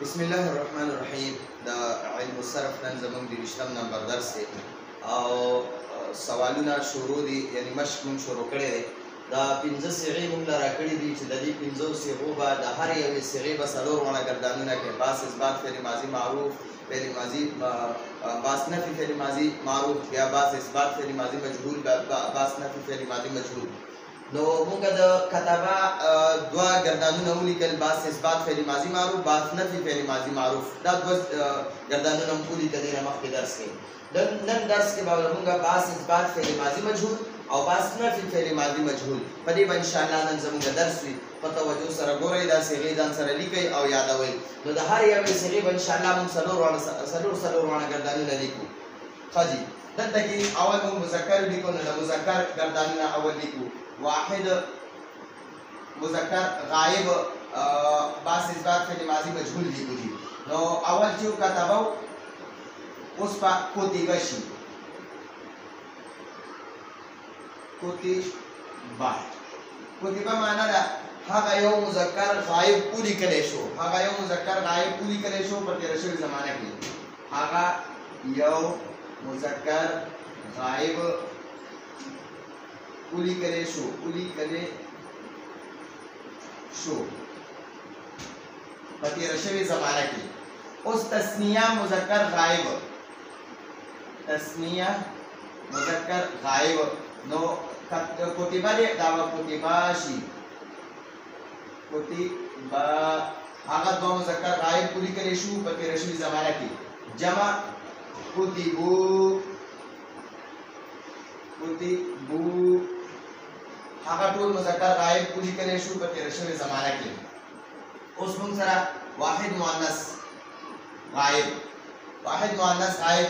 بسم الله الرحمن الرحیم. دا علم الصرف نن زموږ د 20 نمبر درس دی او سوالونه شروع دي، یعنی مشق مونږ شروع کړی دی. دا 15 صيغې مونږ لاره کړي دي چې د دې 15 صيغو به د هر یوې صيغې به څلور وړه ګردانونه کوي: باس، اثبات، فعل ماضي معروف، فعل ماضي باس نفي، فعل ماضي معروف، بیا باس اثبات، فعل ماضي مجهول، باس نفي، فعل ماضي مجهول. نو موږ د کتابه دوا ګردانونه ولیکل: باس اثبات، فعل ماضي معروف، باس نفي، فعل ماضي معروف. دا دوه ګردانونه مو ولیکل دي مخکې درس کې. نن درس کې به موږ باس اثبات، فعل ماضي مجهول او باس نفي، فعل ماضي مجهول په دې به ان شاء الله نن زموږ درس وي. په توجه سره ګورئ، دا صيغې ځان سره لیکئ او یادوئ. نو د هر یوې صيغې به ان شاء الله موږ څلور وړه ګردانونه لیکو. ښه جي، دلته کې اول موږ مذکر لیکو. نو د مذکر ګردانونه اول لیکو: واحد مذکر غائب، باس اثبات، فعل ماضي مجهول لیکو دي. نو اول چې کتابو اوس په کتیبه شي. کتیبه معنا ده هغه یو مذکر غائب ولیکلی شو. هغه یو مذکر غائب ولیکلی شو په تېره شوې زمانه کې. هغه یو مذکر غائب ولیکلی شو په تېره شوې زمانه کې. اوس تسنیه مذکر غائب، تسنیه مذکر غائب. نو کتیبه دی، دا به کتیبه شي. کتیبه هغه دوه مذکر غائب ولیکلی شو په تېره شوې زمانه کې. جمع کتیبو، هغه ټول مذکر غائب ولیکلی شو په تېره شوې زمانه کې. اوس موږ سره واحد مؤنث غائب، واحد مؤنث غائب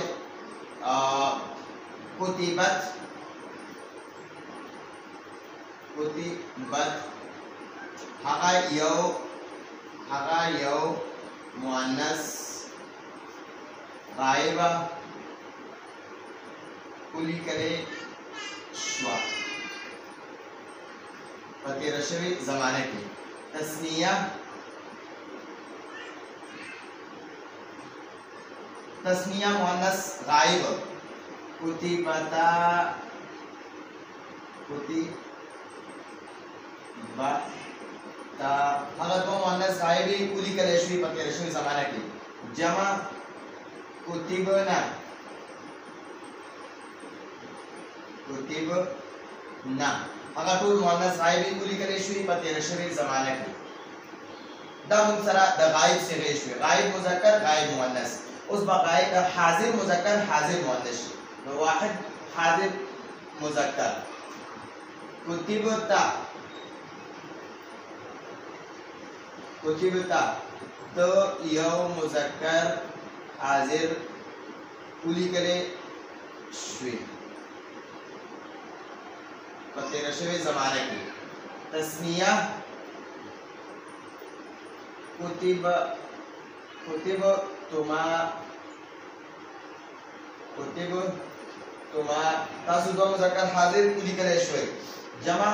کتیبت هغه یو مؤنث غائبه ولیکلی شوه په تېره شوې زمانه کې. تسنیه مؤنث غائب کتیبتا، هغه دوه مؤنث غائبې ولیکلی شوې په تېره شوې زمانه کې. جمع کتبنا، هغه ټول مؤنث غائبې ولیکلی شوې په تېره شوې زمانه کې. دا موږ سره د غائب صيغې شوې: غائب مذکر، غائب مؤنث. اوس به غائب حاضر مذکر، حاضر مؤنث شي. نو واحد حاضر مذکر کتبتا، تو یو مذکر حاضر ولیکلی شوې په تېره شوې زمانه کې. تسنیه کتبتما، تاسو دوه مذکر حاضر ولیکلی شوئ. جمع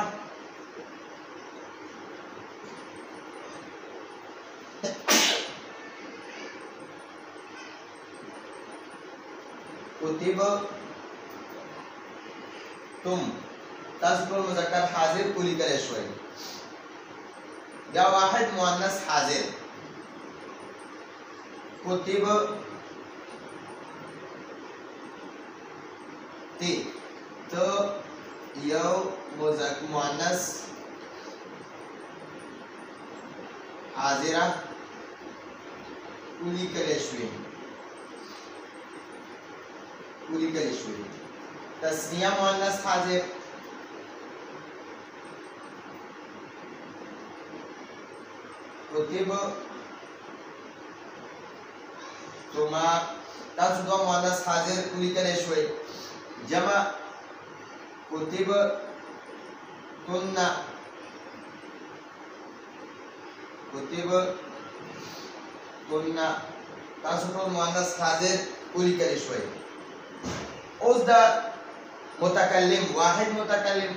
کتبتم، تاسو ټول مذکر حاضر ولیکلی شوئ. یا واحد مؤنث حاضر کتبتی، تو یو مؤنث حاضره ولیکلی شوې. تسنیه مؤنث حاضر کتبتما، تاسو دوه مؤنث حاضر ولیکلی شوئ. جمع کتبتن، تاسو ټول مؤنث حاضر ولیکلی شوئ. اوس د متکلم، واحد متکلم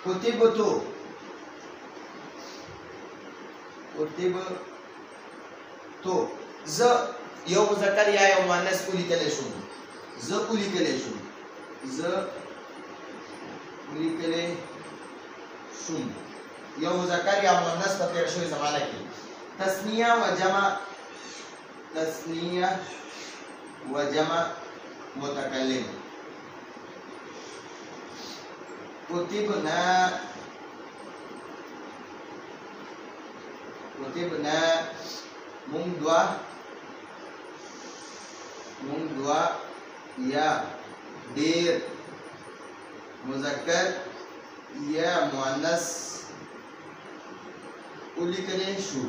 کتبتو کتب تو ز یو مذکر یا یو مؤنث کولی کلی شو ز کولی کلی شو ز کولی کلی شو یو مذکر یا مؤنث په تیر شوی زمانه کې تسنیه و جمع متکلم کتبنا مونږ دوا یا ډیر مذکر یا مؤنث ولیکلی شو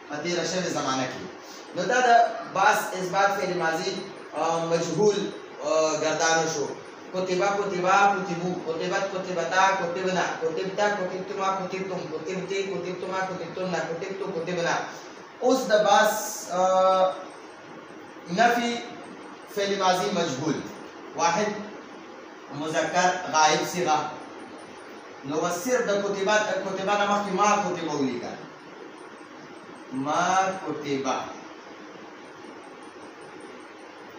په تېره شوې زمانه کې نو دا د باس اثبات فعل ماضي مجهول گردانو شو کتبا کتبا کتبو کتبت کتبتا کتبنا کتبتا کتبتما کتبتم کتبتی کتبتما کتبتنا کتبتو کتبنا اوس د باس نفي فعل ماضي مجهول واحد مذکر غائب صيغه نو وسر د کتبا نمخ ما کتبو ولیکا ما کتبا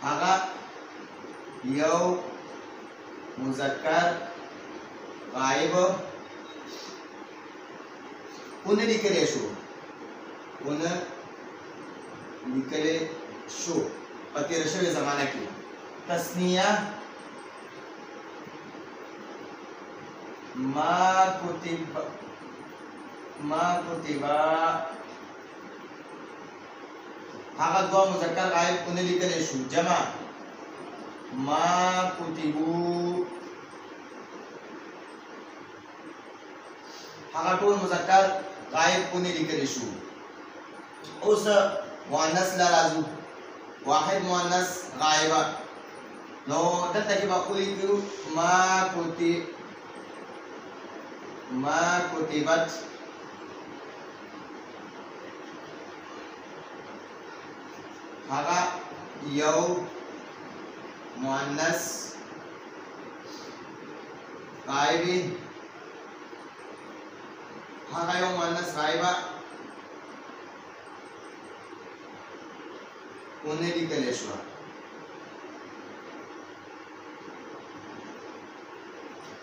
هغه یو مذکر غائب اون لیکلی شو په تېره شوې زمانه کې تسنیه ما کتبا هغه دوه مذکر غائب اون لیکلی شو جمع ما کتبو هغه ټول مذکر غائب اونې لیکلی شو اوس مؤنث لا راځو واحد مؤنث غائبه نو دلته کې به ولیکو ما کتبت هغه یو مؤنث غائبی هغه یو مؤنث غائبه اونې لیکلی شوه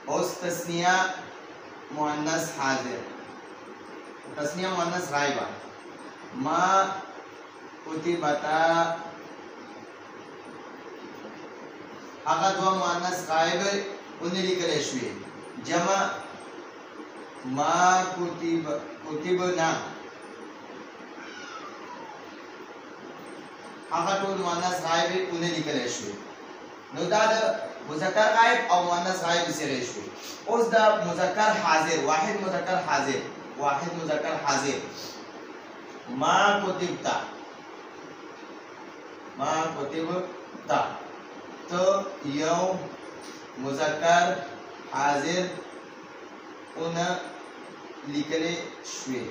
اوس تسنیه مؤنث حاضر تسنیه مؤنث غائبه ما کتبتا هغه دوه مؤنث غائب اونې لیکلی شوې جمع ما کتبنا هغه ټول مؤنث غائب اونې لیکلی شوې نو دا د مذکر غائب او مؤنث غائب سره شوې اوس د مذکر حاضر واحد مذکر حاضر ما کتبتا تو یو مذکر حاضر اون لیکلی شوی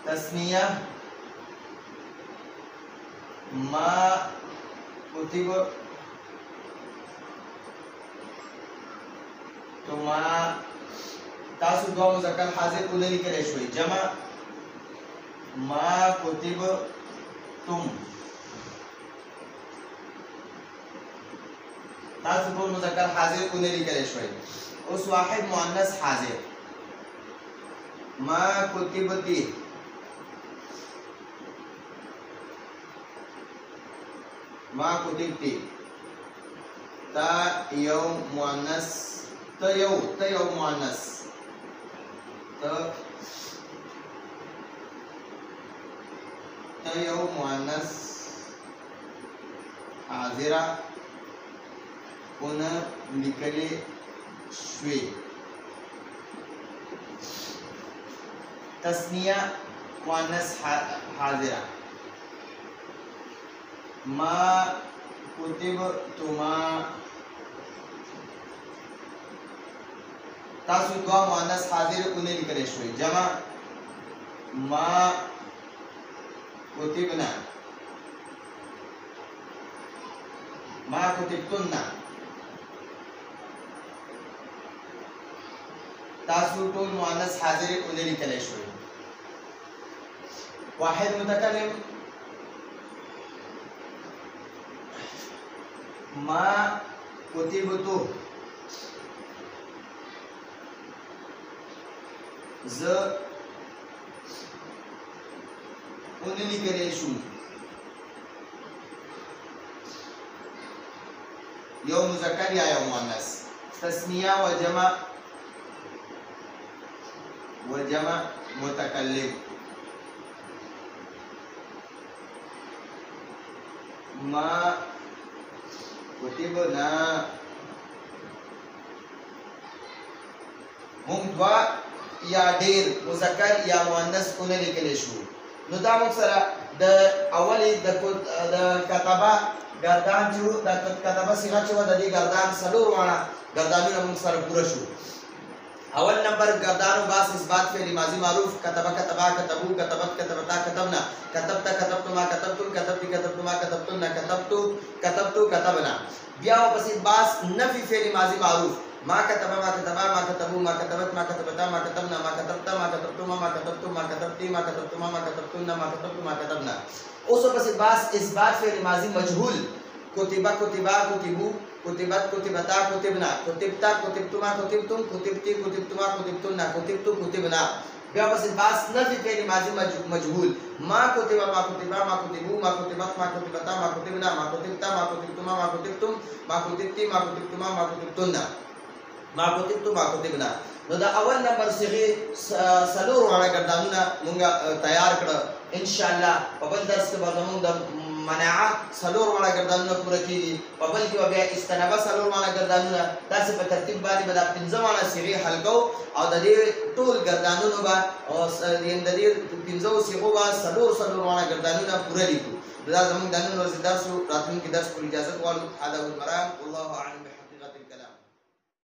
تسنیه ما کتب تما تاسو دوه مذکر حاضر اون لیکلی شوی جمع ما کتب تم تاسو ټول مذکر حاضر اونې لیکلی شوی اوس واحد مؤنث حاضر ما کتبتی ما کتبتی تا یو مؤنث ته یو مؤنث ته یو مؤنث حاضره اون لیکلی شوی تسنیه مؤنث حاضره ما کتبتما تاسو دوه مؤنث حاضر اون لیکلی شوی جمع ما کتبنا ما کتبتن تاسو ټول مؤنث حاضر ولیکلی شوي. واحد متکلم ما کتبتو ز ولیکلی شو. یو مذکر یا یو مؤنث، تسنیه و جمع متکلم. ما کتبنا مونږ دوه یا ډیر مذکر یا مؤنث ونه لیکلی شو. نو دا موږ سره د اولې د کتبه گردان چې د کتبه صيغه چې و د دې گردان څلور واړه گردانونه موږ سره پوره شو. اول نمبر گردان و باس اثبات فعل ماضی معروف کتبه کتبا کتبو کتبت کتبتا کتبنا کتبتا کتبتما کتبتم کتبتی کتبتما کتبتن کتبتو کتبتو کتبنا. بیا واپس باس نفی فعل ماضی معروف ما کتبا ما کتبا ما کتبو ما کتبت ما کتبتا ما کتبنا ما کتبتا ما کتبتما ما کتبتم ما کتبتی ما کتبتما ما کتبتن ما کتبتو ما کتبنا. اوس واپس باس اثبات فعل ماضی مجهول کتبا کتبا کتبو کتبت کتبتا کتبنا کتبتا کتبتما کتبتم کتبتی کتبتما کتبتن کتبتو کتبنا. بیا واپس باس نفی فعل ماضی مجهول ما کتبا ما کتبا ما کتبو ما کتبت ما کتبتا ما کتبنا ما کتبتا ما کتبتما ما کتبتم ما کتبتی ما کتبتما ما کتبتن ما کتبتو ما کتبنا. نو دا اول نمبر صيغه سلور واړه ګردانونه مونږه تیار کړه. ان شاء الله په بل درس کې به موږ د منع سلور واړه ګردانونه پوره کیږي. په بل کې بیا استنبه سلور واړه ګردانونه داسې په ترتیب باندې به دا پنځه واړه صيغه حل کوو او د دې ټول ګردانونو به او د دې پنځو صيغو به سلور واړه ګردانونه پوره لیکو. دا زموږ د نن ورځې درس راتلونکي درس پر اجازه غواړو. هذا هو المرام والله اعلم.